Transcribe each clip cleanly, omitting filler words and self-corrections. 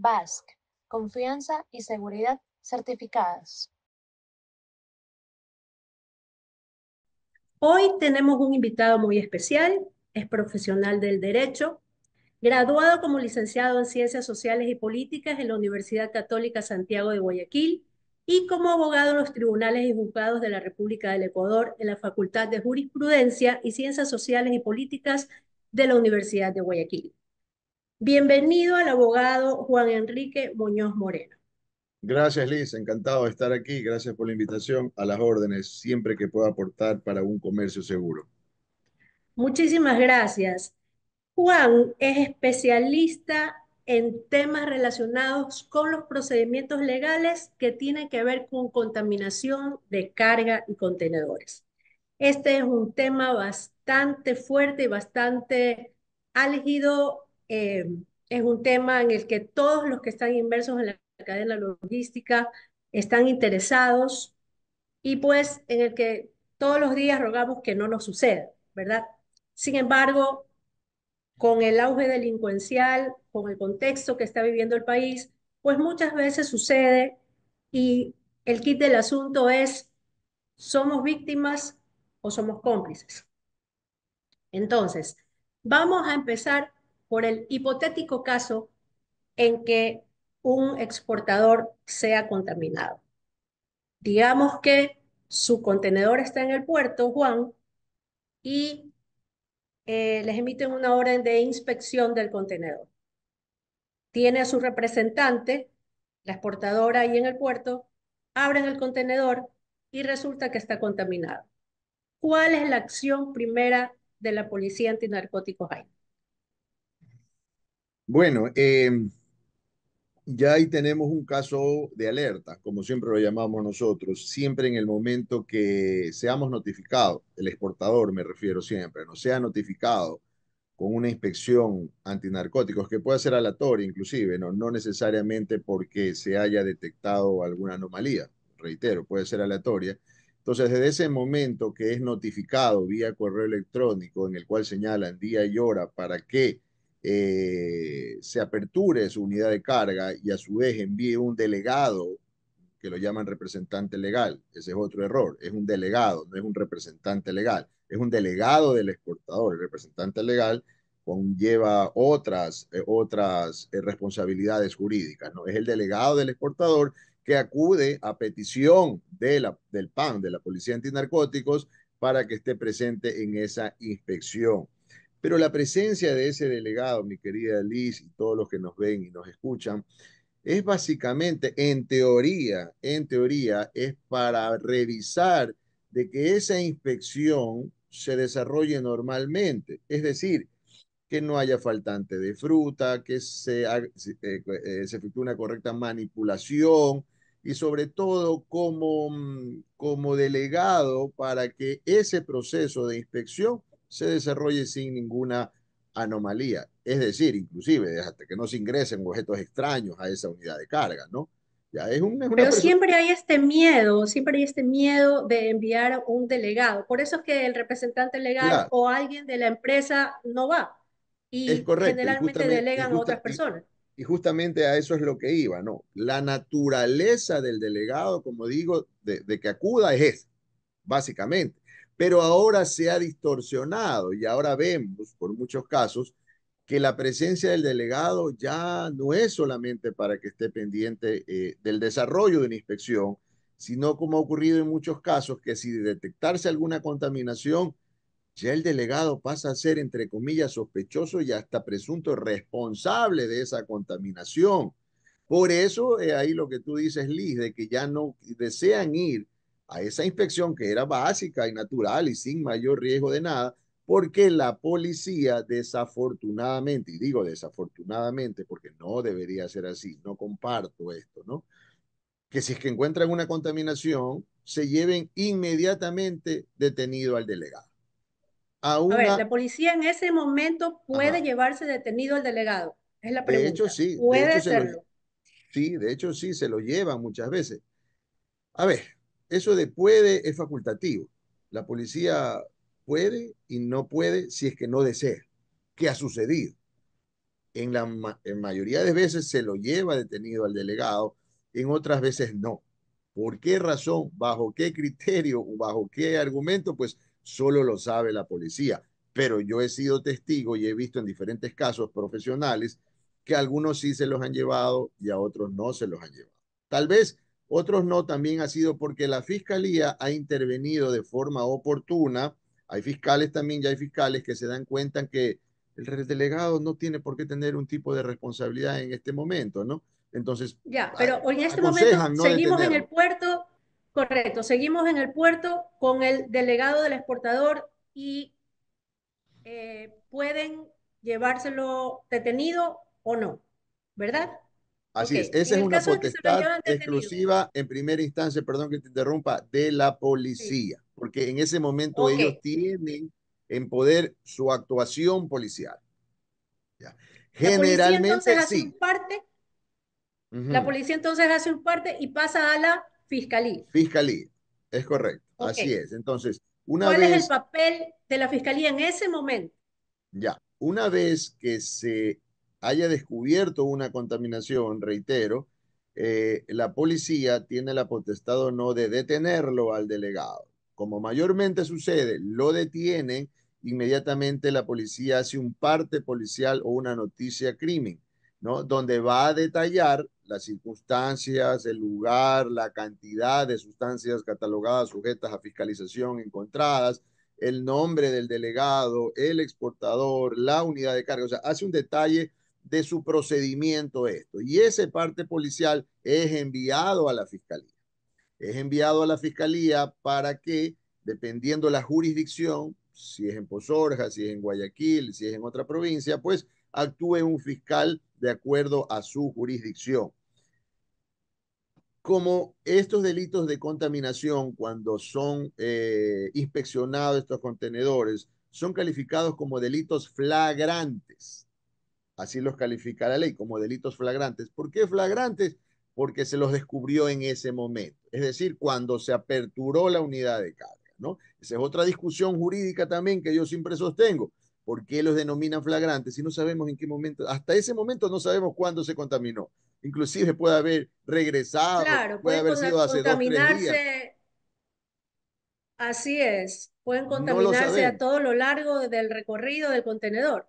BASC, confianza y seguridad certificadas. Hoy tenemos un invitado muy especial, es profesional del derecho, graduado como licenciado en Ciencias Sociales y Políticas en la Universidad Católica Santiago de Guayaquil y como abogado en los tribunales y juzgados de la República del Ecuador en la Facultad de Jurisprudencia y Ciencias Sociales y Políticas de la Universidad de Guayaquil. Bienvenido al abogado Juan Enrique Muñoz Moreno. Gracias, Liz. Encantado de estar aquí. Gracias por la invitación. A las órdenes, siempre que pueda aportar para un comercio seguro. Muchísimas gracias. Juan es especialista en temas relacionados con los procedimientos legales que tienen que ver con contaminación de carga y contenedores. Este es un tema bastante fuerte y bastante álgido. Es un tema en el que todos los que están inmersos en la cadena logística están interesados y pues en el que todos los días rogamos que no nos suceda, ¿verdad? Sin embargo, con el auge delincuencial, con el contexto que está viviendo el país, pues muchas veces sucede y el kit del asunto es, ¿somos víctimas o somos cómplices? Entonces, vamos a empezar por el hipotético caso en que un exportador sea contaminado. Digamos que su contenedor está en el puerto, Juan, y les emiten una orden de inspección del contenedor. Tiene a su representante, la exportadora ahí en el puerto, abren el contenedor y resulta que está contaminado. ¿Cuál es la acción primera de la policía antinarcóticos ahí? Bueno, ya ahí tenemos un caso de alerta, como siempre lo llamamos nosotros, siempre en el momento que seamos notificados, el exportador me refiero siempre, no sea notificado con una inspección antinarcóticos, que puede ser aleatoria inclusive, no necesariamente porque se haya detectado alguna anomalía, reitero, puede ser aleatoria. Entonces, desde ese momento que es notificado vía correo electrónico en el cual señalan día y hora para que se aperture su unidad de carga y a su vez envíe un delegado que lo llaman representante legal. Ese es otro error. Es un delegado, no es un representante legal. Es un delegado del exportador. El representante legal conlleva otras responsabilidades jurídicas, ¿no? Es el delegado del exportador que acude a petición del PAN, de la Policía Antinarcóticos, para que esté presente en esa inspección. Pero la presencia de ese delegado, mi querida Liz, y todos los que nos ven y nos escuchan, es básicamente, en teoría, es para revisar de que esa inspección se desarrolle normalmente. Es decir, que no haya faltante de fruta, que se efectúe una correcta manipulación y sobre todo como delegado para que ese proceso de inspección se desarrolle sin ninguna anomalía. Es decir, inclusive hasta que no se ingresen objetos extraños a esa unidad de carga, ¿no? Ya es una Pero persona. siempre hay este miedo de enviar un delegado. Por eso es que el representante legal Claro, o alguien de la empresa no va es y correcto. generalmente delegan a otras personas. Y justamente a eso es lo que iba, ¿no? La naturaleza del delegado, como digo, de que acuda es esa, básicamente. Pero ahora se ha distorsionado y ahora vemos, por muchos casos, que la presencia del delegado ya no es solamente para que esté pendiente del desarrollo de una inspección, sino como ha ocurrido en muchos casos, que si de detectarse alguna contaminación, ya el delegado pasa a ser, entre comillas, sospechoso y hasta presunto responsable de esa contaminación. Por eso, ahí lo que tú dices, Liz, de que ya no desean ir a esa inspección que era básica y natural y sin mayor riesgo de nada, porque la policía desafortunadamente, y digo desafortunadamente porque no debería ser así, no comparto esto, ¿no? Que si es que encuentran una contaminación, se lleven inmediatamente detenido al delegado a A ver, una. la policía en ese momento puede Ajá. llevarse detenido al delegado. Es la De hecho, pregunta. sí, Puede hacerlo. sí, de hecho, sí, se lo llevan muchas veces. A ver, eso de puede es facultativo. La policía puede y no puede si es que no desea. ¿Qué ha sucedido? En mayoría de veces se lo lleva detenido al delegado, en otras veces no. ¿Por qué razón? ¿Bajo qué criterio? ¿Bajo qué argumento? Pues solo lo sabe la policía. Pero yo he sido testigo y he visto en diferentes casos profesionales que a algunos sí se los han llevado y a otros no se los han llevado. Tal vez otros no, también ha sido porque la fiscalía ha intervenido de forma oportuna. Hay fiscales también, ya hay fiscales que se dan cuenta que el delegado no tiene por qué tener un tipo de responsabilidad en este momento, ¿no? Entonces, Ya, pero en este momento aconsejan no seguimos en el detenerlo. puerto, correcto, seguimos en el puerto con el delegado del exportador y pueden llevárselo detenido o no, ¿verdad? Ok, Así es, esa en es el una caso de que se lo potestad llevan detenido, exclusiva en primera instancia, perdón que te interrumpa, de la sí, policía, porque en ese momento ok, ellos tienen en poder su actuación policial. ¿Ya? la policía entonces Generalmente hace sí. un parte, la Ujú. policía entonces hace un parte y pasa a la fiscalía. Fiscalía, es correcto, Ok, así es. Entonces, una ¿cuál es el vez papel de la fiscalía en ese momento? Ya, una vez que se haya descubierto una contaminación, reitero, la policía tiene la potestad o no de detenerlo al delegado. Como mayormente sucede, lo detienen, inmediatamente la policía hace un parte policial o una noticia crimen, ¿no? Donde va a detallar las circunstancias, el lugar, la cantidad de sustancias catalogadas sujetas a fiscalización encontradas, el nombre del delegado, el exportador, la unidad de carga, o sea, hace un detalle de su procedimiento esto. Y ese parte policial es enviado a la fiscalía. Es enviado a la fiscalía para que, dependiendo la jurisdicción, si es en Pozorja, si es en Guayaquil, si es en otra provincia, pues actúe un fiscal de acuerdo a su jurisdicción. Como estos delitos de contaminación, cuando son inspeccionados estos contenedores, son calificados como delitos flagrantes. Así los califica la ley, como delitos flagrantes. ¿Por qué flagrantes? Porque se los descubrió en ese momento. Es decir, cuando se aperturó la unidad de carga, ¿no? Esa es otra discusión jurídica también que yo siempre sostengo. ¿Por qué los denominan flagrantes si no sabemos en qué momento? Hasta ese momento no sabemos cuándo se contaminó. Inclusive puede haber regresado, Claro, puede pueden haber sido hace 2, 3 días. contaminarse, así es, pueden No lo contaminarse a sabemos. todo lo largo del recorrido del contenedor.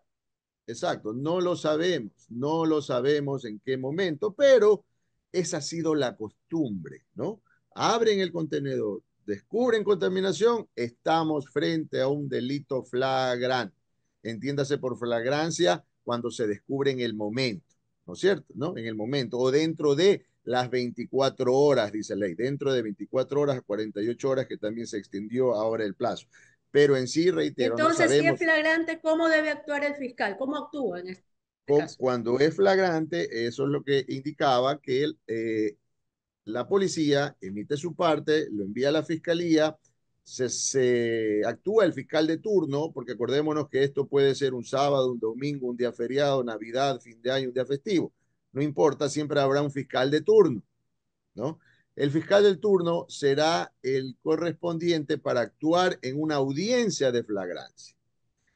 Exacto, no lo sabemos en qué momento, pero esa ha sido la costumbre, ¿no? Abren el contenedor, descubren contaminación, estamos frente a un delito flagrante. Entiéndase por flagrancia cuando se descubre en el momento, ¿no es cierto? ¿No? En el momento o dentro de las 24 horas, dice la ley, dentro de 24 horas a 48 horas que también se extendió ahora el plazo. Pero en sí, Y reitero, no entonces, si es sabemos flagrante, ¿cómo debe actuar el fiscal? ¿Cómo actúa en este caso? cuando es flagrante, eso es lo que indicaba que la policía emite su parte, lo envía a la fiscalía, se actúa el fiscal de turno, porque acordémonos que esto puede ser un sábado, un domingo, un día feriado, Navidad, fin de año, un día festivo. No importa, siempre habrá un fiscal de turno, ¿no? El fiscal del turno será el correspondiente para actuar en una audiencia de flagrancia.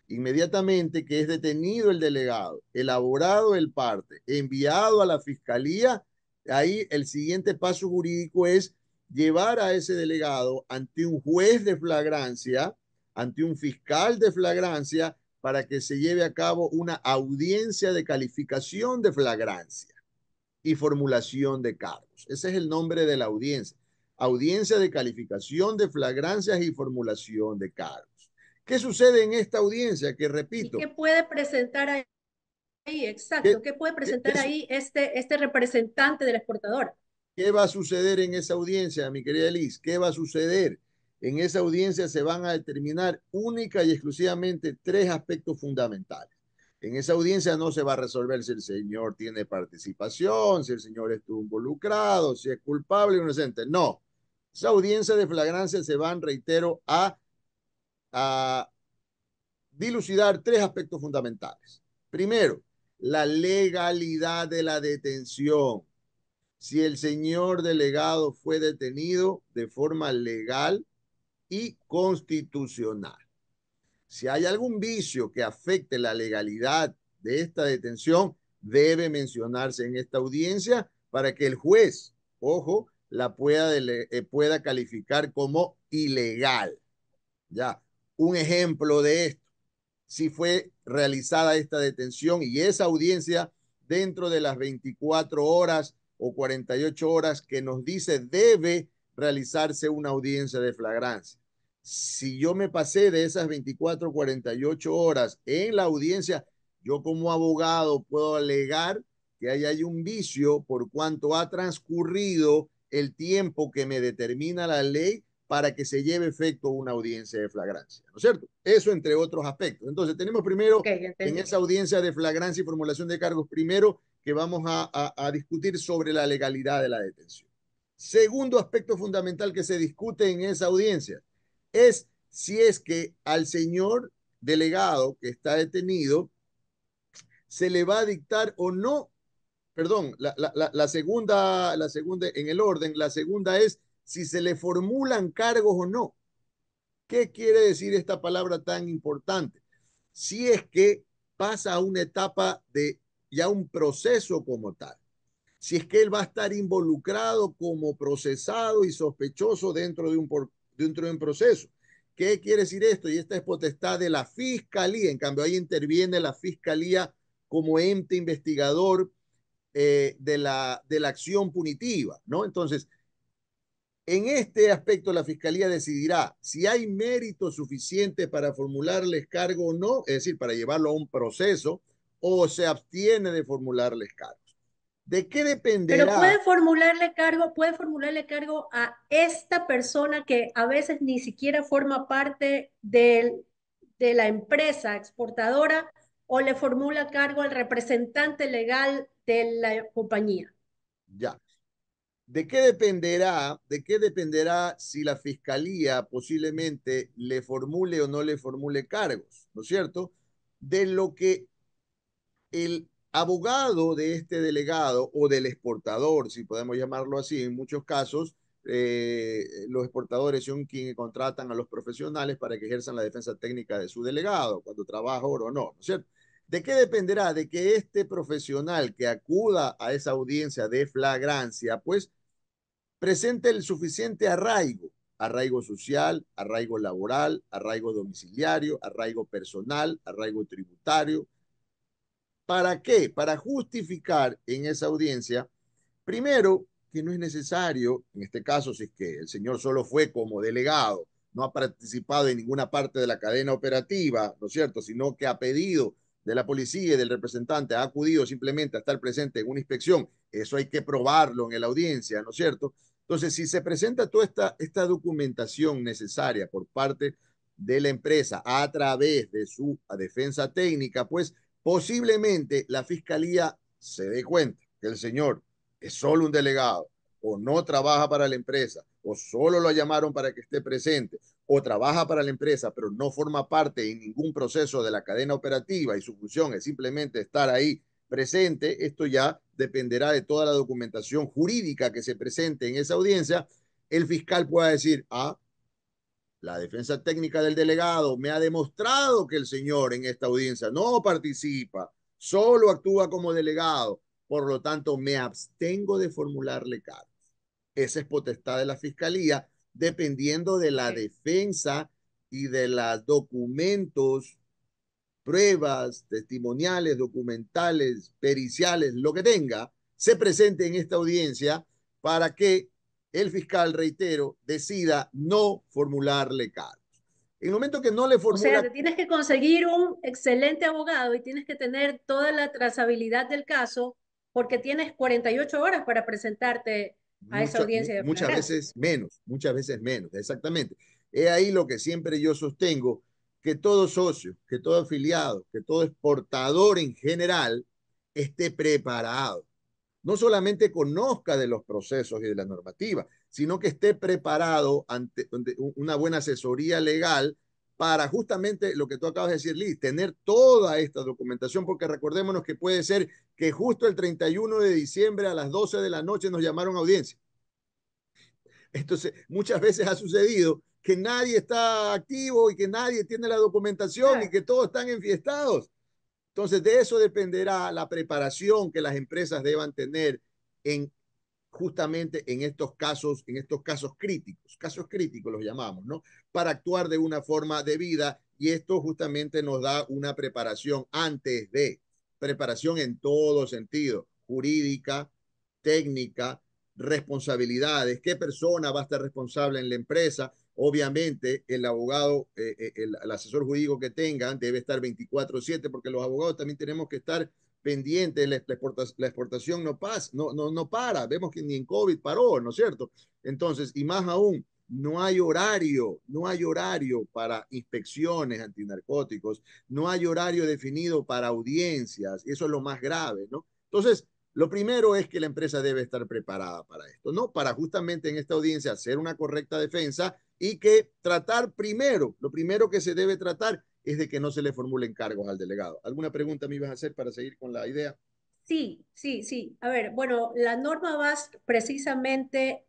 Inmediatamente que es detenido el delegado, elaborado el parte, enviado a la fiscalía, ahí el siguiente paso jurídico es llevar a ese delegado ante un juez de flagrancia, ante un fiscal de flagrancia, para que se lleve a cabo una audiencia de calificación de flagrancia y formulación de cargos. Ese es el nombre de la audiencia. Audiencia de calificación de flagrancias y formulación de cargos. ¿Qué sucede en esta audiencia? Que ¿Y repito, qué puede presentar ahí? ¿qué, Exacto, ¿qué puede qué, presentar ahí este representante del exportador? ¿qué va a suceder en esa audiencia, mi querida Liz? ¿Qué va a suceder? En esa audiencia se van a determinar única y exclusivamente tres aspectos fundamentales. En esa audiencia no se va a resolver si el señor tiene participación, si el señor estuvo involucrado, si es culpable o inocente. No. Esa audiencia de flagrancia se van, reitero, a dilucidar tres aspectos fundamentales. Primero, la legalidad de la detención. Si el señor delegado fue detenido de forma legal y constitucional. Si hay algún vicio que afecte la legalidad de esta detención, debe mencionarse en esta audiencia para que el juez, ojo, la pueda calificar como ilegal. Ya, un ejemplo de esto, si fue realizada esta detención y esa audiencia dentro de las 24 horas o 48 horas que nos dice debe realizarse una audiencia de flagrancia. Si yo me pasé de esas 24 o 48 horas en la audiencia, yo como abogado puedo alegar que ahí hay un vicio por cuanto ha transcurrido el tiempo que me determina la ley para que se lleve efecto una audiencia de flagrancia, ¿no es cierto? Eso entre otros aspectos. Entonces, tenemos Ok, primero en entendí. esa audiencia de flagrancia y formulación de cargos, primero que vamos a discutir sobre la legalidad de la detención. Segundo aspecto fundamental que se discute en esa audiencia es si es que al señor delegado que está detenido se le va a dictar o no, perdón, la segunda en el orden, la segunda es si se le formulan cargos o no. ¿Qué quiere decir esta palabra tan importante? Si es que pasa a una etapa de ya un proceso como tal, si es que él va a estar involucrado como procesado y sospechoso dentro de un proceso. ¿Qué quiere decir esto? Y esta es potestad de la fiscalía. En cambio, ahí interviene la fiscalía como ente investigador de la acción punitiva, ¿no? Entonces, en este aspecto, la Fiscalía decidirá si hay mérito suficiente para formularles cargo o no, es decir, para llevarlo a un proceso, o se abstiene de formularles cargos. ¿De qué Pero dependerá? puede formularle cargo a esta persona que a veces ni siquiera forma parte de la empresa exportadora o le formula cargo al representante legal de la compañía. Ya. ¿De qué dependerá si la Fiscalía posiblemente le formule o no le formule cargos? ¿No es cierto? De lo que el abogado de este delegado o del exportador, si podemos llamarlo así, en muchos casos, los exportadores son quienes contratan a los profesionales para que ejerzan la defensa técnica de su delegado, cuando trabaja o no, ¿no es cierto? ¿De qué dependerá? De que este profesional que acuda a esa audiencia de flagrancia, pues presente el suficiente arraigo, arraigo social, arraigo laboral, arraigo domiciliario, arraigo personal, arraigo tributario. ¿Para qué? Para justificar en esa audiencia, primero, que no es necesario, en este caso, si es que el señor solo fue como delegado, no ha participado en ninguna parte de la cadena operativa, ¿no es cierto?, sino que a pedido de la policía y del representante ha acudido simplemente a estar presente en una inspección, eso hay que probarlo en la audiencia, ¿no es cierto? Entonces, si se presenta toda esta documentación necesaria por parte de la empresa a través de su defensa técnica, pues posiblemente la fiscalía se dé cuenta que el señor es solo un delegado, o no trabaja para la empresa, o solo lo llamaron para que esté presente, o trabaja para la empresa, pero no forma parte en ningún proceso de la cadena operativa y su función es simplemente estar ahí presente, esto ya dependerá de toda la documentación jurídica que se presente en esa audiencia. El fiscal pueda decir, la defensa técnica del delegado me ha demostrado que el señor en esta audiencia no participa, solo actúa como delegado, por lo tanto me abstengo de formularle cargos. Esa es potestad de la fiscalía, dependiendo de la Ok. defensa y de los documentos, pruebas, testimoniales, documentales, periciales, lo que tenga, se presente en esta audiencia para que el fiscal, reitero, decida no formularle cargos. En el momento que no le O sea, formula, te tienes que conseguir un excelente abogado y tienes que tener toda la trazabilidad del caso porque tienes 48 horas para presentarte a esa audiencia de flagrancia. muchas veces menos, exactamente. Es ahí lo que siempre yo sostengo, que todo socio, que todo afiliado, que todo exportador en general esté preparado, no solamente conozca de los procesos y de la normativa, sino que esté preparado ante una buena asesoría legal para justamente lo que tú acabas de decir, Liz, tener toda esta documentación, porque recordémonos que puede ser que justo el 31 de diciembre a las 12 de la noche nos llamaron a audiencia. Entonces, muchas veces ha sucedido que nadie está activo y que nadie tiene la documentación y Claro. que todos están enfiestados. Entonces, de eso dependerá la preparación que las empresas deban tener en justamente en estos casos críticos los llamamos, ¿no? Para actuar de una forma debida y esto justamente nos da una preparación antes de, preparación en todo sentido, jurídica, técnica, responsabilidades, qué persona va a estar responsable en la empresa. Obviamente, el abogado, el asesor jurídico que tengan debe estar 24/7 porque los abogados también tenemos que estar pendiente, la exportación no para, vemos que ni en COVID paró, ¿no es cierto? Entonces, y más aún, no hay horario para inspecciones antinarcóticos, no hay horario definido para audiencias, eso es lo más grave, ¿no? Entonces, lo primero es que la empresa debe estar preparada para esto, ¿no? Para justamente en esta audiencia hacer una correcta defensa y que tratar primero, lo primero que se debe tratar es de que no se le formulen cargos al delegado. ¿Alguna pregunta me ibas a hacer para seguir con la idea? Sí, sí, sí. A ver, bueno, la norma VAS precisamente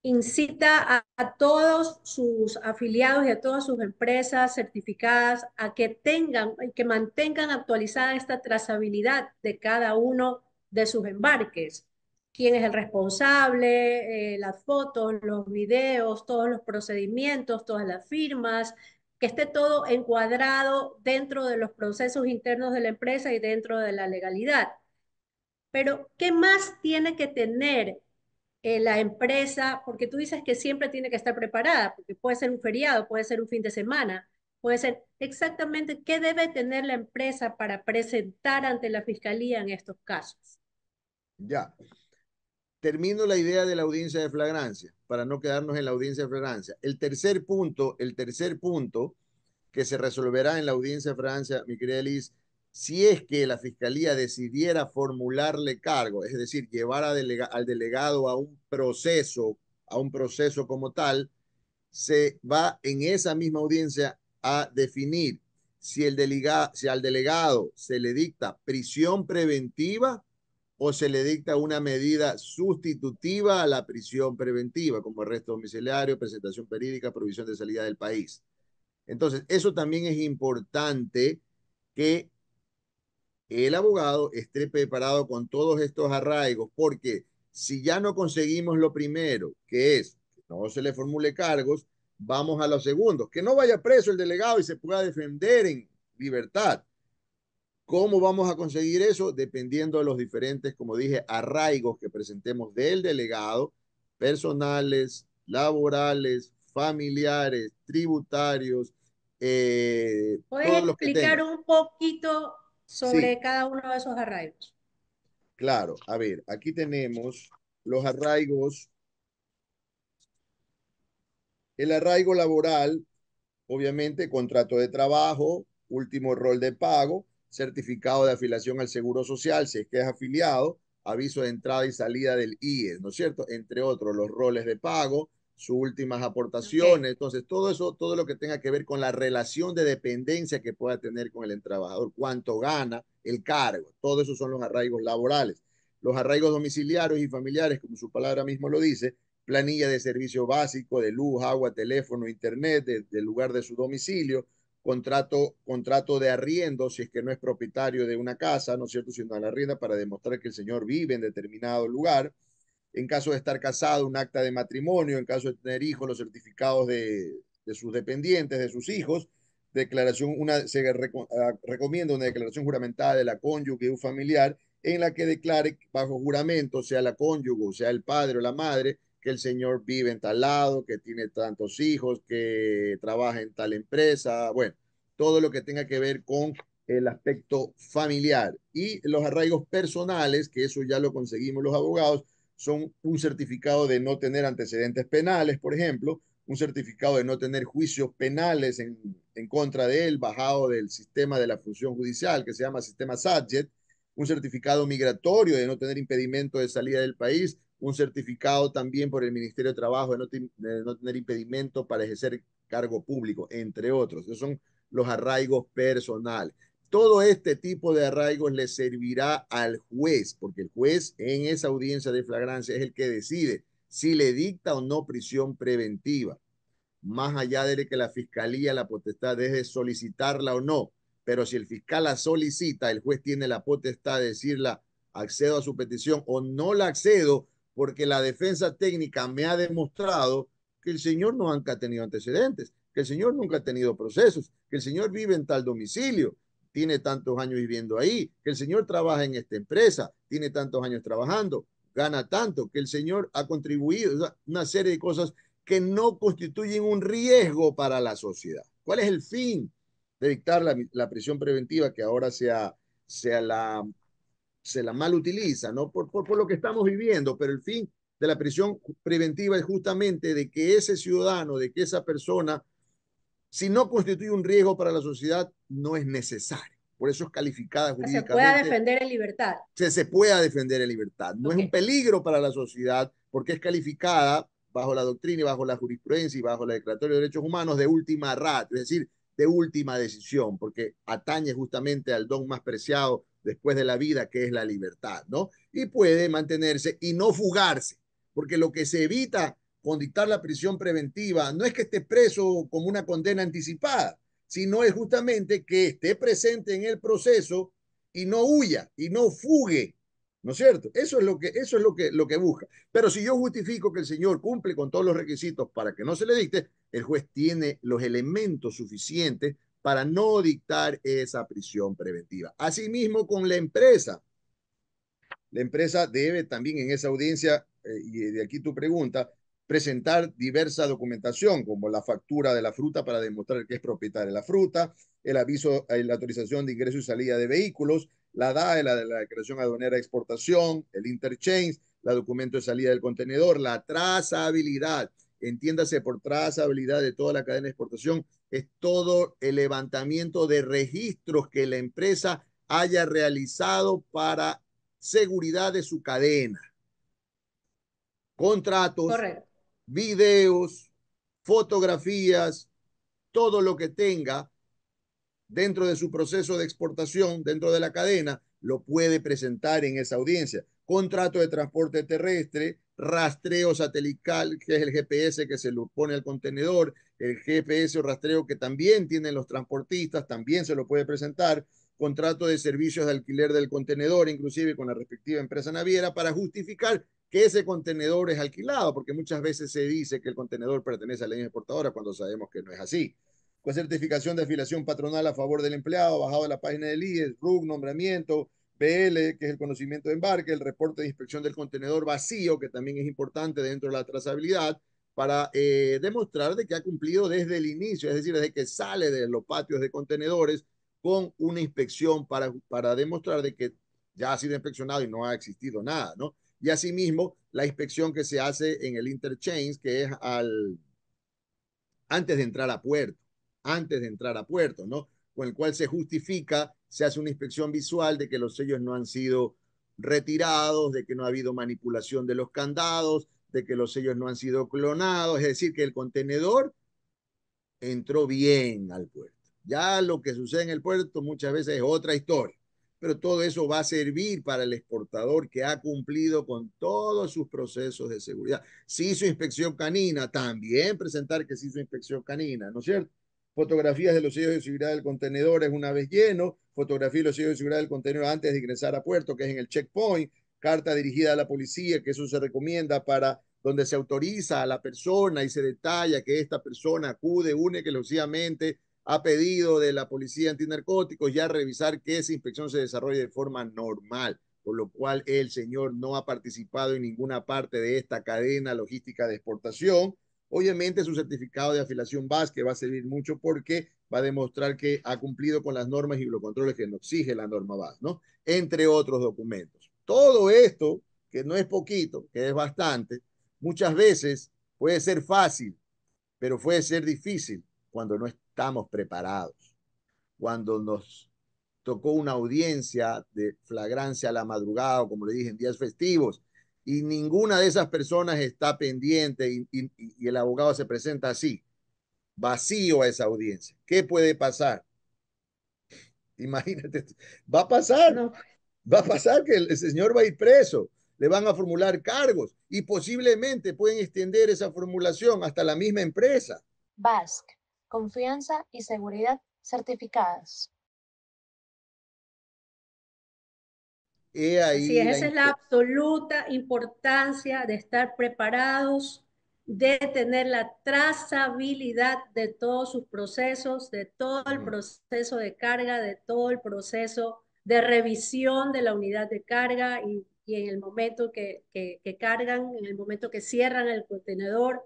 incita a todos sus afiliados y a todas sus empresas certificadas a que tengan y que mantengan actualizada esta trazabilidad de cada uno de sus embarques. Quién es el responsable, las fotos, los videos, todos los procedimientos, todas las firmas, que esté todo encuadrado dentro de los procesos internos de la empresa y dentro de la legalidad. Pero, ¿qué más tiene que tener la empresa? Porque tú dices que siempre tiene que estar preparada, porque puede ser un feriado, puede ser un fin de semana, puede ser exactamente qué debe tener la empresa para presentar ante la fiscalía en estos casos. Ya, termino la idea de la audiencia de flagrancia, para no quedarnos en la audiencia de flagrancia. El tercer punto que se resolverá en la audiencia de flagrancia, mi querida Liz, si es que la fiscalía decidiera formularle cargo, es decir, llevar al delegado a un proceso como tal, se va en esa misma audiencia a definir si al delegado se le dicta prisión preventiva o se le dicta una medida sustitutiva a la prisión preventiva, como arresto domiciliario, presentación periódica, provisión de salida del país. Entonces, eso también es importante que el abogado esté preparado con todos estos arraigos, porque si ya no conseguimos lo primero, que es que no se le formule cargos, vamos a los segundos, que no vaya preso el delegado y se pueda defender en libertad. ¿Cómo vamos a conseguir eso? Dependiendo de los diferentes, como dije, arraigos que presentemos del delegado, personales, laborales, familiares, tributarios, ¿Puedes todos los que explicar tenga. un poquito Sí, sobre cada uno de esos arraigos? claro. A ver, aquí tenemos los arraigos. El arraigo laboral, obviamente, contrato de trabajo, último rol de pago, certificado de afiliación al Seguro Social, si es que es afiliado, aviso de entrada y salida del IES, ¿no es cierto? Entre otros, los roles de pago, sus últimas Ok. aportaciones. Entonces, todo eso, todo lo que tenga que ver con la relación de dependencia que pueda tener con el trabajador, cuánto gana, el cargo, todo eso son los arraigos laborales. Los arraigos domiciliarios y familiares, como su palabra mismo lo dice, planilla de servicio básico, de luz, agua, teléfono, internet, del lugar de su domicilio, contrato de arriendo, si es que no es propietario de una casa, ¿no es cierto?, sino de la arrienda para demostrar que el señor vive en determinado lugar. En caso de estar casado, un acta de matrimonio, en caso de tener hijos, los certificados de sus dependientes, de sus hijos, recomienda una declaración juramentada de la cónyuge o familiar en la que declare bajo juramento, sea la cónyuge, sea el padre o la madre, que el señor vive en tal lado, que tiene tantos hijos, que trabaja en tal empresa, bueno, todo lo que tenga que ver con el aspecto familiar. Y los arraigos personales, que eso ya lo conseguimos los abogados, son un certificado de no tener antecedentes penales, por ejemplo, un certificado de no tener juicios penales en contra de él, bajado del sistema de la función judicial, que se llama sistema SADJET, un certificado migratorio de no tener impedimento de salida del país, un certificado también por el Ministerio de Trabajo de no tener impedimento para ejercer cargo público, entre otros. Esos son los arraigos personales. Todo este tipo de arraigos le servirá al juez, porque el juez en esa audiencia de flagrancia es el que decide si le dicta o no prisión preventiva, más allá de que la fiscalía la potestad es de solicitarla o no. pero si el fiscal la solicita, el juez tiene la potestad de decirle accedo a su petición o no la accedo porque la defensa técnica me ha demostrado que el señor nunca ha tenido antecedentes, que el señor nunca ha tenido procesos, que el señor vive en tal domicilio, tiene tantos años viviendo ahí, que el señor trabaja en esta empresa, tiene tantos años trabajando, gana tanto, que el señor ha contribuido, o sea, una serie de cosas que no constituyen un riesgo para la sociedad. ¿Cuál es el fin de dictar la prisión preventiva que ahora se la mal utiliza, ¿no? Por lo que estamos viviendo, pero el fin de la prisión preventiva es justamente de que ese ciudadano, de que esa persona, si no constituye un riesgo para la sociedad, no es necesario. Por eso es calificada Se pueda jurídicamente, defender en libertad. se pueda defender en libertad. No es Ok, un peligro para la sociedad porque es calificada bajo la doctrina y bajo la jurisprudencia y bajo la Declaratoria de Derechos Humanos de última ratio, es decir, de última decisión, porque atañe justamente al don más preciado después de la vida, que es la libertad, ¿no? Y puede mantenerse y no fugarse, porque lo que se evita con dictar la prisión preventiva no es que esté preso como una condena anticipada, sino es justamente que esté presente en el proceso y no huya y no fugue, ¿no es cierto? Eso es lo que busca. Pero si yo justifico que el señor cumple con todos los requisitos para que no se le dicte, el juez tiene los elementos suficientes para no dictar esa prisión preventiva. Asimismo, con la empresa debe también en esa audiencia, y de aquí tu pregunta, presentar diversa documentación, como la factura de la fruta para demostrar que es propietaria de la fruta, el aviso, la autorización de ingreso y salida de vehículos, la DAE, la declaración aduanera de exportación, el interchange, la documento de salida del contenedor, la trazabilidad. Entiéndase por trazabilidad de toda la cadena de exportación, es todo el levantamiento de registros que la empresa haya realizado para seguridad de su cadena, contratos, correcto. videos, fotografías, todo lo que tenga dentro de su proceso de exportación, dentro de la cadena, lo puede presentar en esa audiencia. Contrato de transporte terrestre, rastreo satelital, que es el GPS que se lo pone al contenedor, el GPS o rastreo que también tienen los transportistas, también se lo puede presentar, contrato de servicios de alquiler del contenedor, inclusive con la respectiva empresa naviera, para justificar que ese contenedor es alquilado, porque muchas veces se dice que el contenedor pertenece a la línea exportadora cuando sabemos que no es así. Con certificación de afiliación patronal a favor del empleado, bajado de la página del IES, RUC, nombramiento, PL, que es el conocimiento de embarque, el reporte de inspección del contenedor vacío, que también es importante dentro de la trazabilidad, para demostrar de que ha cumplido desde el inicio, es decir, desde que sale de los patios de contenedores con una inspección para demostrar de que ya ha sido inspeccionado y no ha existido nada, ¿no? Y asimismo, la inspección que se hace en el interchange, que es antes de entrar a puerto, antes de entrar a puerto, ¿no? Con el cual se justifica, se hace una inspección visual de que los sellos no han sido retirados, de que no ha habido manipulación de los candados, de que los sellos no han sido clonados, es decir, que el contenedor entró bien al puerto. Ya lo que sucede en el puerto muchas veces es otra historia, pero todo eso va a servir para el exportador que ha cumplido con todos sus procesos de seguridad. Si hizo inspección canina, también presentar que se hizo inspección canina, ¿no es cierto? Fotografías de los sellos de seguridad del contenedor es una vez lleno, fotografía de los sellos de seguridad del contenedor antes de ingresar a puerto, que es en el checkpoint, carta dirigida a la policía, que eso se recomienda para donde se autoriza a la persona y se detalla que esta persona acude única y exclusivamente a pedido de la policía antinarcóticos, ya revisar que esa inspección se desarrolle de forma normal, por lo cual el señor no ha participado en ninguna parte de esta cadena logística de exportación. Obviamente su certificado de afiliación BAS, que va a servir mucho porque va a demostrar que ha cumplido con las normas y los controles que nos exige la norma BAS, ¿no? Entre otros documentos. Todo esto, que no es poquito, que es bastante, muchas veces puede ser fácil, pero puede ser difícil cuando no estamos preparados, cuando nos tocó una audiencia de flagrancia a la madrugada, o como le dije, en días festivos, y ninguna de esas personas está pendiente y el abogado se presenta así, vacío a esa audiencia. ¿Qué puede pasar? Imagínate, va a pasar, No, va a pasar que el señor va a ir preso, le van a formular cargos y posiblemente pueden extender esa formulación hasta la misma empresa. BASC, confianza y seguridad certificadas. He Así es, ahí la... esa es la absoluta importancia de estar preparados, de tener la trazabilidad de todos sus procesos, de todo el Ujú. proceso de carga, de todo el proceso de revisión de la unidad de carga y en el momento que cargan, en el momento que cierran el contenedor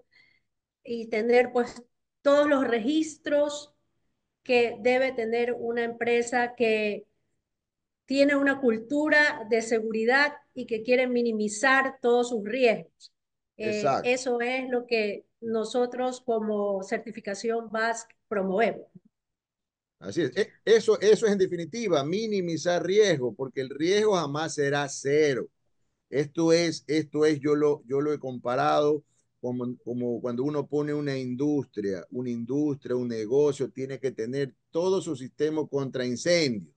y tener pues todos los registros que debe tener una empresa que tiene una cultura de seguridad y que quiere minimizar todos sus riesgos. Exacto. Eso es lo que nosotros como certificación BASC promovemos. Así es. Eso es en definitiva minimizar riesgo, porque el riesgo jamás será cero. Yo lo he comparado como cuando uno pone una industria, un negocio, tiene que tener todo su sistema contra incendios,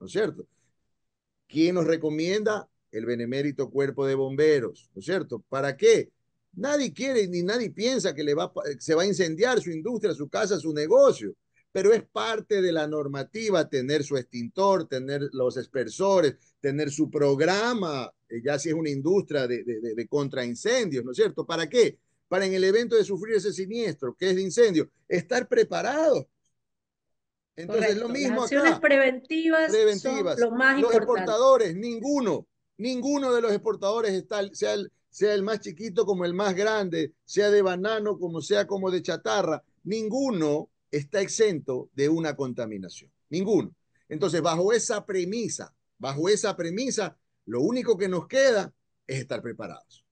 ¿no es cierto? ¿Quién nos recomienda? El benemérito cuerpo de bomberos, ¿no es cierto? ¿Para qué? Nadie quiere ni nadie piensa que se va a incendiar su industria, su casa, su negocio, pero es parte de la normativa tener su extintor, tener los aspersores, tener su programa, ya si es una industria de contraincendios, ¿no es cierto? ¿Para qué? Para en el evento de sufrir ese siniestro, que es de incendio, estar preparado. Entonces, lo Correcto. Las mismo acciones acá, preventivas son preventivas. lo más Los importante. exportadores, ninguno de los exportadores está, sea el más chiquito como el más grande, sea de banano como de chatarra, ninguno está exento de una contaminación. Ninguno. Entonces, bajo esa premisa, lo único que nos queda es estar preparados.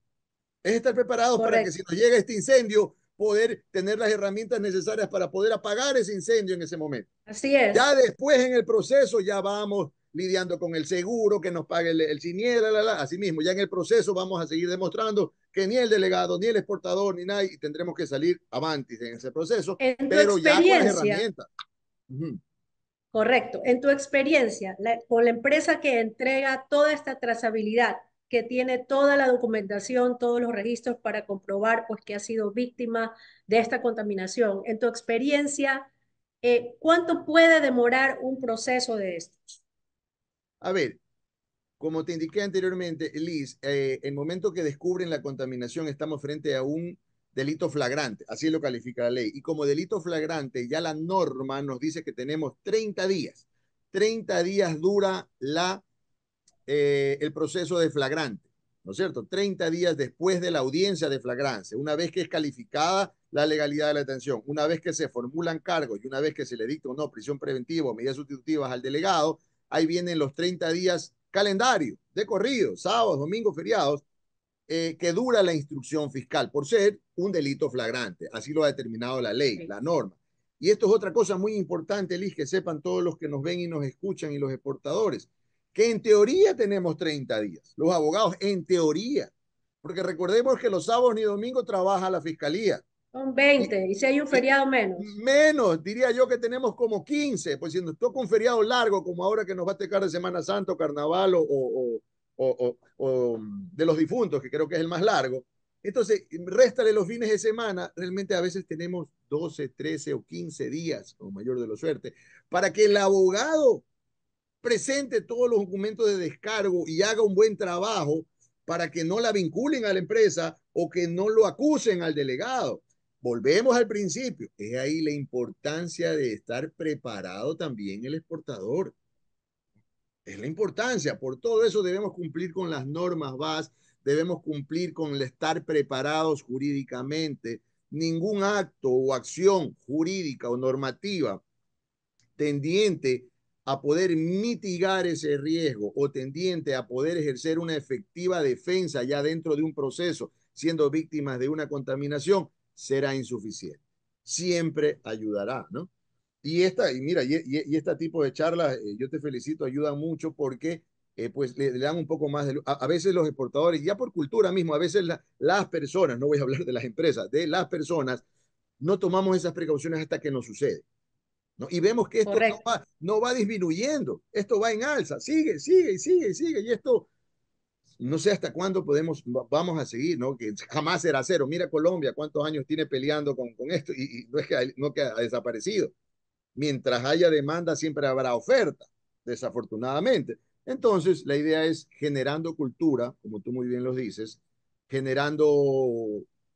Es estar preparados para que si Correcto. nos llega este incendio, poder tener las herramientas necesarias para poder apagar ese incendio en ese momento. Así Ya es. después en el proceso ya vamos lidiando con el seguro, que nos pague el siniestro, así mismo, ya en el proceso vamos a seguir demostrando que ni el delegado, ni el exportador, ni nadie, y tendremos que salir avantes en ese proceso, En tu pero ya con las experiencia, herramientas. Uh-huh. correcto. En tu experiencia, con la empresa que entrega toda esta trazabilidad, que tiene toda la documentación, todos los registros para comprobar pues, que ha sido víctima de esta contaminación, en tu experiencia, ¿cuánto puede demorar un proceso de estos? A ver, como te indiqué anteriormente, Liz, el momento que descubren la contaminación estamos frente a un delito flagrante, así lo califica la ley. Y como delito flagrante, ya la norma nos dice que tenemos 30 días. 30 días dura el proceso de flagrante, ¿no es cierto? 30 días después de la audiencia de flagrancia, una vez que es calificada la legalidad de la detención, una vez que se formulan cargos y una vez que se le dicta o no prisión preventiva o medidas sustitutivas al delegado, ahí vienen los 30 días calendario de corrido, sábados, domingos, feriados, que dura la instrucción fiscal por ser un delito flagrante. Así lo ha determinado la ley, Okay. la norma. Y esto es otra cosa muy importante, Liz, que sepan todos los que nos ven y nos escuchan y los exportadores, que en teoría tenemos 30 días, los abogados, en teoría, porque recordemos que los sábados ni domingos trabaja la fiscalía. Son Y, 20, y si hay un y feriado menos. menos, diría yo que tenemos como 15, pues si nos toca un feriado largo, como ahora que nos va a tocar de Semana Santa, Carnaval o de los difuntos, que creo que es el más largo. Entonces, réstale los fines de semana, realmente a veces tenemos 12, 13 o 15 días, con mayor de la suerte, para que el abogado presente todos los documentos de descargo y haga un buen trabajo para que no la vinculen a la empresa o que no lo acusen al delegado. Volvemos al principio. Es ahí la importancia de estar preparado también el exportador. Es la importancia. Por todo eso debemos cumplir con las normas BAS, debemos cumplir con el estar preparados jurídicamente. Ningún acto o acción jurídica o normativa tendiente a poder mitigar ese riesgo o tendiente a poder ejercer una efectiva defensa ya dentro de un proceso, siendo víctimas de una contaminación, será insuficiente. Siempre ayudará, ¿no? Y mira, y este tipo de charlas, yo te felicito, ayudan mucho porque pues le dan un poco más de... A veces los exportadores, ya por cultura mismo, a veces las personas, no voy a hablar de las empresas, de las personas, no tomamos esas precauciones hasta que nos sucede. ¿No? Y vemos que esto no Correcto. va, no va disminuyendo, esto va en alza, sigue, sigue, sigue, sigue, y esto no sé hasta cuándo vamos a seguir, ¿no? Que jamás será cero. Mira Colombia, cuántos años tiene peleando con esto, y no es que ha desaparecido. Mientras haya demanda, siempre habrá oferta, desafortunadamente. Entonces, la idea es generando cultura, como tú muy bien lo dices, generando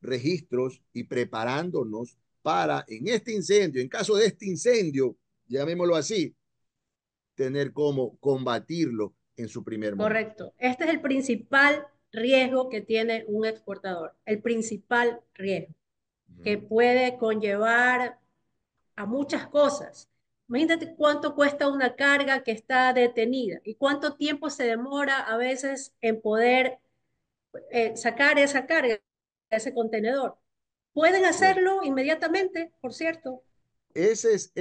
registros y preparándonos para, en este incendio, en caso de este incendio, llamémoslo así, tener cómo combatirlo en su primer momento. Correcto. Este es el principal riesgo que tiene un exportador, el principal riesgo, que puede conllevar a muchas cosas. Imagínate cuánto cuesta una carga que está detenida y cuánto tiempo se demora a veces en poder sacar esa carga, ese contenedor. Pueden Bueno, hacerlo inmediatamente, por cierto. ese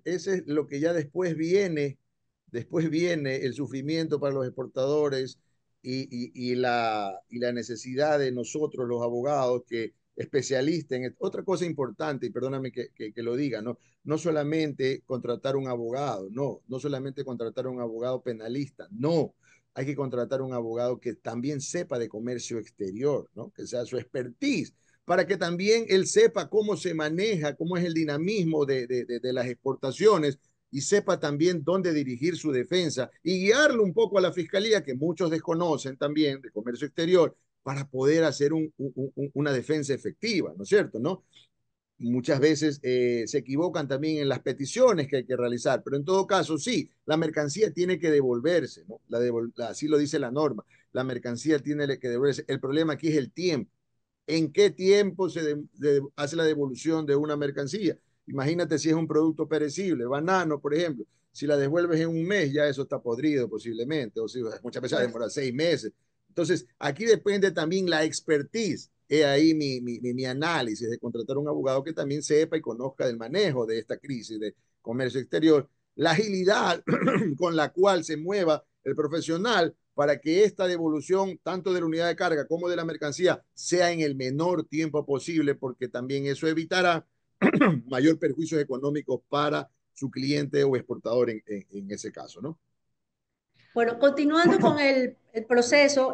es lo que ya después viene el sufrimiento para los exportadores y la necesidad de nosotros, los abogados, que especialistas en otra cosa importante, y perdóname que lo diga, ¿no? No solamente contratar un abogado, no solamente contratar un abogado penalista, no, hay que contratar un abogado que también sepa de comercio exterior, ¿no? Que sea su expertise para que también él sepa cómo se maneja, cómo es el dinamismo de las exportaciones y sepa también dónde dirigir su defensa y guiarlo un poco a la fiscalía, que muchos desconocen también de comercio exterior, para poder hacer una defensa efectiva, ¿no es cierto? ¿No? Muchas veces se equivocan también en las peticiones que hay que realizar, pero en todo caso, sí, la mercancía tiene que devolverse, ¿no? Así lo dice la norma, la mercancía tiene que devolverse. El problema aquí es el tiempo. ¿En qué tiempo hace la devolución de una mercancía? Imagínate si es un producto perecible, banano, por ejemplo. Si la devuelves en un mes, ya eso está podrido posiblemente, o si muchas veces Pues, demora 6 meses. Entonces, aquí depende también la expertise. He ahí mi análisis de contratar un abogado que también sepa y conozca del manejo de esta crisis de comercio exterior, la agilidad con la cual se mueva el profesional para que esta devolución, tanto de la unidad de carga como de la mercancía, sea en el menor tiempo posible, porque también eso evitará mayor perjuicios económicos para su cliente o exportador en ese caso, ¿no? bueno, continuando con el proceso,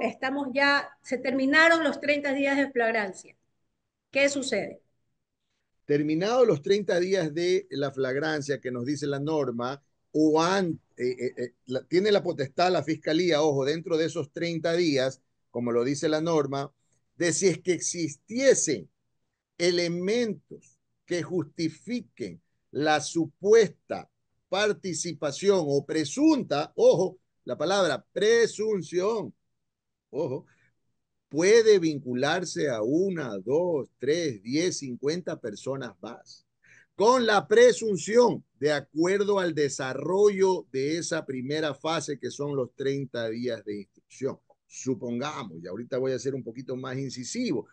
se terminaron los 30 días de flagrancia. ¿Qué sucede? Terminados los 30 días de la flagrancia que nos dice la norma, o tiene la potestad la fiscalía, ojo, dentro de esos 30 días, como lo dice la norma, de si es que existiesen elementos que justifiquen la supuesta participación o presunta, ojo, la palabra presunción, ojo, puede vincularse a una, dos, tres, 10, 50 personas más, con la presunción, de acuerdo al desarrollo de esa primera fase, que son los 30 días de instrucción. Supongamos, y ahorita voy a ser un poquito más incisivo,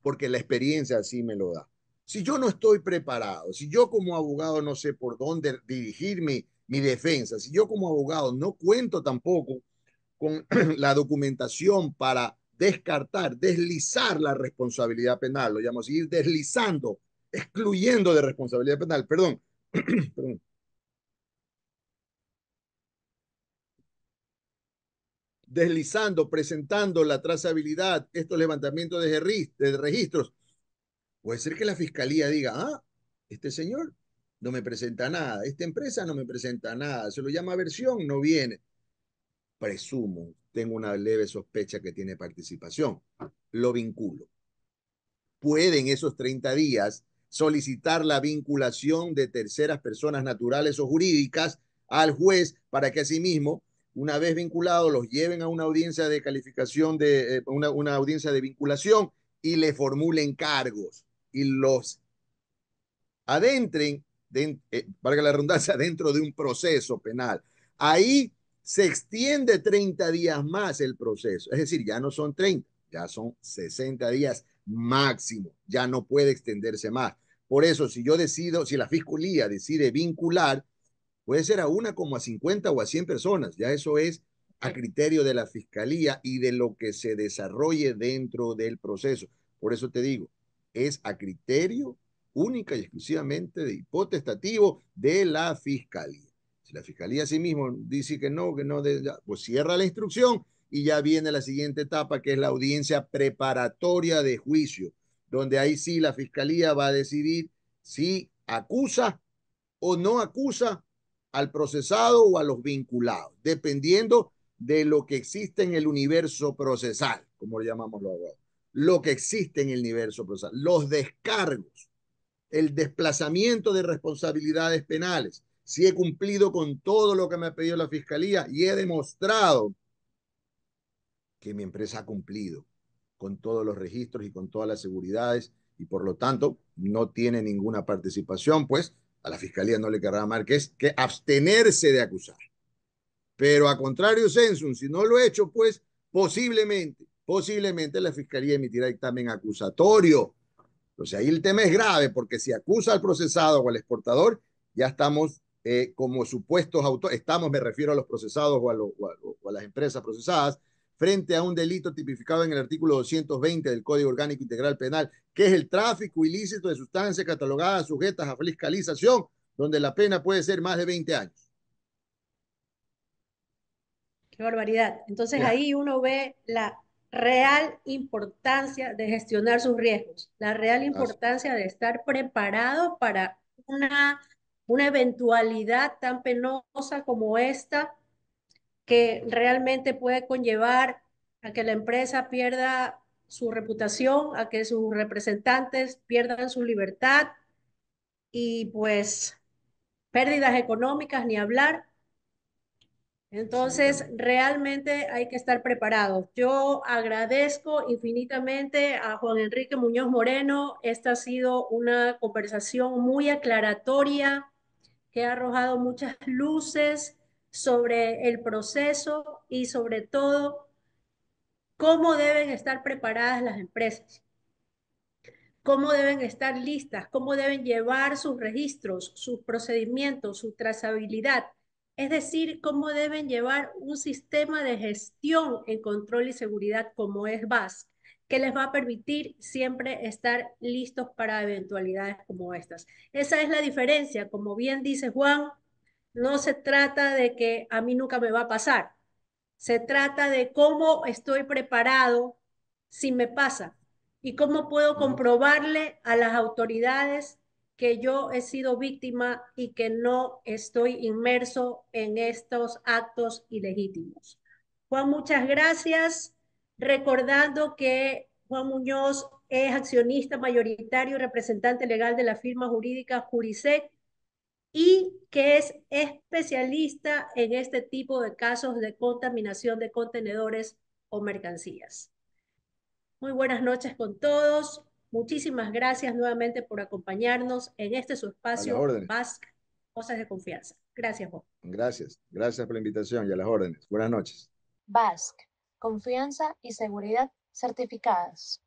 porque la experiencia así me lo da. Si yo no estoy preparado, si yo como abogado no sé por dónde dirigir mi defensa, si yo como abogado no cuento tampoco con la documentación para descartar, deslizar la responsabilidad penal, lo llamamos ir deslizando, excluyendo de responsabilidad penal, perdón, perdón, deslizando, presentando la trazabilidad, estos levantamientos de registros. Puede ser que la fiscalía diga, este señor no me presenta nada, esta empresa no me presenta nada, se lo llama versión, no viene. Presumo, tengo una leve sospecha que tiene participación, lo vinculo. Puede en esos 30 días solicitar la vinculación de terceras personas naturales o jurídicas al juez para que asimismo, una vez vinculados, los lleven a una audiencia de calificación, una audiencia de vinculación y le formulen cargos y los adentren, valga la redundancia, dentro de un proceso penal. Ahí se extiende 30 días más el proceso, es decir, ya no son 30, ya son 60 días máximo, ya no puede extenderse más. Por eso, si yo decido, si la fiscalía decide vincular, puede ser a una como a 50 o a 100 personas, ya eso es a criterio de la fiscalía y de lo que se desarrolle dentro del proceso. Por eso te digo, es a criterio única y exclusivamente de hipotestativo de la fiscalía. Si la fiscalía sí mismo dice que no, pues cierra la instrucción y ya viene la siguiente etapa, que es la audiencia preparatoria de juicio, donde ahí sí la fiscalía va a decidir si acusa o no acusa al procesado o a los vinculados, dependiendo de lo que existe en el universo procesal, como lo llamamos los abogados, lo que existe en el universo procesal, los descargos, el desplazamiento de responsabilidades penales. Si he cumplido con todo lo que me ha pedido la fiscalía y he demostrado que mi empresa ha cumplido con todos los registros y con todas las seguridades y por lo tanto no tiene ninguna participación, pues a la fiscalía no le querrá más que abstenerse de acusar. Pero a contrario sensum, si no lo he hecho, pues posiblemente la fiscalía emitirá dictamen acusatorio. Entonces ahí el tema es grave porque si acusa al procesado o al exportador, ya estamos como supuestos autores, estamos, me refiero a los procesados o a las empresas procesadas, frente a un delito tipificado en el artículo 220 del Código Orgánico Integral Penal, que es el tráfico ilícito de sustancias catalogadas sujetas a fiscalización, donde la pena puede ser más de 20 años. Qué barbaridad. Entonces Ya, ahí uno ve la real importancia de gestionar sus riesgos, la real así, importancia de estar preparado para una eventualidad tan penosa como esta, que realmente puede conllevar a que la empresa pierda su reputación, a que sus representantes pierdan su libertad y pues pérdidas económicas, ni hablar. Entonces, absolutamente. realmente hay que estar preparados. Yo agradezco infinitamente a Juan Enrique Muñoz Moreno. Esta ha sido una conversación muy aclaratoria que ha arrojado muchas luces sobre el proceso y sobre todo cómo deben estar preparadas las empresas, cómo deben estar listas, cómo deben llevar sus registros, sus procedimientos, su trazabilidad. Es decir, cómo deben llevar un sistema de gestión en control y seguridad como es BAS, que les va a permitir siempre estar listos para eventualidades como estas. Esa es la diferencia. Como bien dice Juan, no se trata de que a mí nunca me va a pasar. Se trata de cómo estoy preparado si me pasa y cómo puedo Uh -huh. comprobarle a las autoridades que yo he sido víctima y que no estoy inmerso en estos actos ilegítimos. Juan, muchas gracias. Recordando que Juan Muñoz es accionista mayoritario y representante legal de la firma jurídica Jurisec y que es especialista en este tipo de casos de contaminación de contenedores o mercancías. Muy buenas noches con todos. Muchísimas gracias nuevamente por acompañarnos en este su A las espacio órdenes. BASC, Cosas de Confianza. Gracias, Juan. Gracias. Gracias por la invitación y a las órdenes. Buenas noches. BASC, confianza y seguridad certificadas.